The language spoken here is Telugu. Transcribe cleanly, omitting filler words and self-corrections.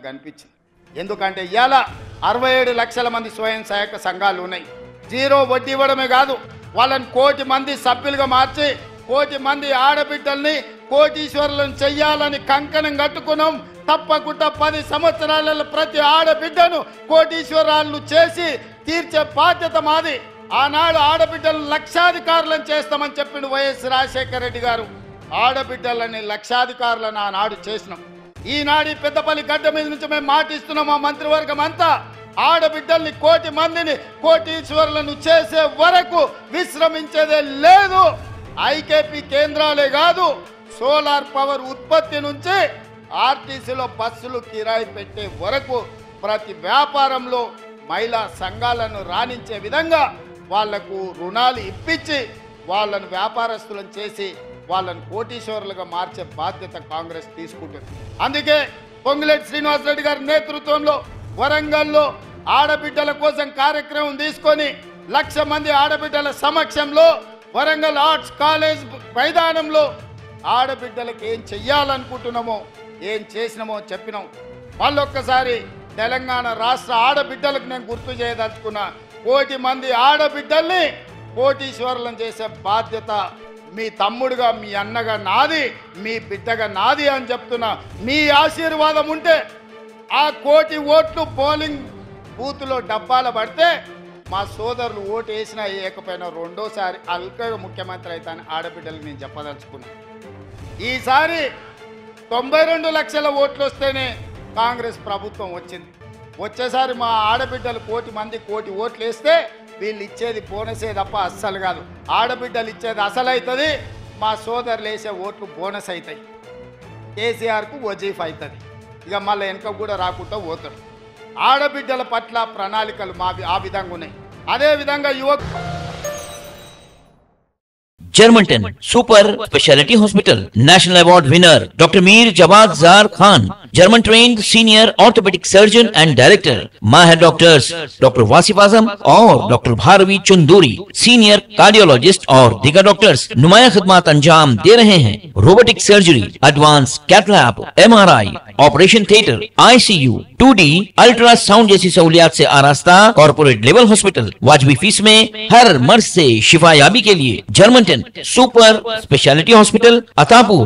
కనిపించింది. ఎందుకంటే ఇవాళ 67 లక్షల మంది స్వయం సహాయక సంఘాలు ఉన్నాయి. జీరో వడ్డీ ఇవ్వడమే కాదు, వాళ్ళని 1 కోటి మంది సభ్యులుగా మార్చి 1 కోటి మంది ఆడబిడ్డల్ని కోటీశ్వరులను చెయ్యాలని కంకణం కట్టుకున్నాం. తప్పకుండా 10 సంవత్సరాలలో ప్రతి ఆడబిడ్డను కోటీశ్వరాలను చేసి తీర్చే బాధ్యత మాది. ఆనాడు ఆడబిడ్డలను లక్షాధికారులను చేస్తామని చెప్పిండు వైఎస్ రాజశేఖర రెడ్డి గారు. ఆడబిడ్డలని లక్షాధికారులను ఆనాడు చేసినాం. ఈనాడు పెద్దపల్లి గడ్డ మీద నుంచి మేము మాటిస్తున్నాం, మా మంత్రివర్గం అంతా ఆడబిడ్డల్ని 1 కోటి మందిని కోటీశ్వరులను చేసే వరకు విశ్రమించేదే లేదు. ఐకేపీ కేంద్రాలే కాదు, సోలార్ పవర్ ఉత్పత్తి నుంచి ఆర్టీసీలో బస్సులు కిరాయి పెట్టే వరకు ప్రతి వ్యాపారంలో మహిళా సంఘాలను రాణించే విధంగా వాళ్లకు రుణాలు ఇప్పించి వాళ్ళను వ్యాపారస్తులను చేసి వాళ్ళను కోటీశ్వరులుగా మార్చే బాధ్యత కాంగ్రెస్ తీసుకుంటుంది. అందుకే పొంగులేటి శ్రీనివాసరెడ్డి గారి నేతృత్వంలో వరంగల్లో ఆడబిడ్డల కోసం కార్యక్రమం తీసుకొని 1,00,000 మంది ఆడబిడ్డల సమక్షంలో వరంగల్ ఆర్ట్స్ కాలేజ్ మైదానంలో ఆడబిడ్డలకు ఏం చెయ్యాలనుకుంటున్నామో ఏం చేసినామో చెప్పినాం. మళ్ళొక్కసారి తెలంగాణ రాష్ట్ర ఆడబిడ్డలకు నేను గుర్తు చేయదలుచుకున్నా, 1 కోటి మంది ఆడబిడ్డల్ని కోటీశ్వరులను చేసే బాధ్యత మీ తమ్ముడుగా, మీ అన్నగా నాది, మీ బిడ్డగా నాది అని చెప్తున్నా. మీ ఆశీర్వాదం ఉంటే ఆ 1 కోటి ఓట్లు పోలింగ్ బూత్లో డబ్బాల పడితే మా సోదరులు ఓటు వేసినా వేయకపోయినా 2వ సారి అల్కగా ముఖ్యమంత్రి అవుతాను ఆడబిడ్డలకు నేను చెప్పదలుచుకున్నా. ఈసారి 92 లక్షల ఓట్లు వస్తేనే కాంగ్రెస్ ప్రభుత్వం వచ్చింది. వచ్చేసారి మా ఆడబిడ్డలు 1 కోటి మంది 1 కోటి ఓట్లు వేస్తే వీళ్ళు ఇచ్చేది బోనసే తప్ప అస్సలు కాదు. ఆడబిడ్డలు ఇచ్చేది అసలు అవుతుంది, మా సోదరులు వేసే ఓట్లు బోనస్ అవుతాయి. కేసీఆర్కు వజీఫ్ అవుతుంది, ఇక మళ్ళీ వెనక కూడా రాకుండా పోతారు. ఆడబిడ్డల పట్ల ప్రణాళికలు మావి ఆ విధంగా ఉన్నాయి. అదేవిధంగా Germantown Super Speciality Hospital National Award winner Dr. Mir Jawad Zar Khan, German trained senior orthopedic surgeon and director. Mahir doctors Dr. Wasif Azam और Dr. Bharvi Chunduri, senior cardiologist और दीगर डॉक्टर्स नुमाया खिदमत अंजाम दे रहे हैं. Robotic surgery, advance cath lab, MRI, operation theatre, ICU, 2D ultrasound जैसी सहूलियात से आरास्ता कॉर्पोरेट लेवल हॉस्पिटल. वाजबी फीस में हर मर्ज से शिफायाबी के लिए Germanten super speciality hospital Attapur.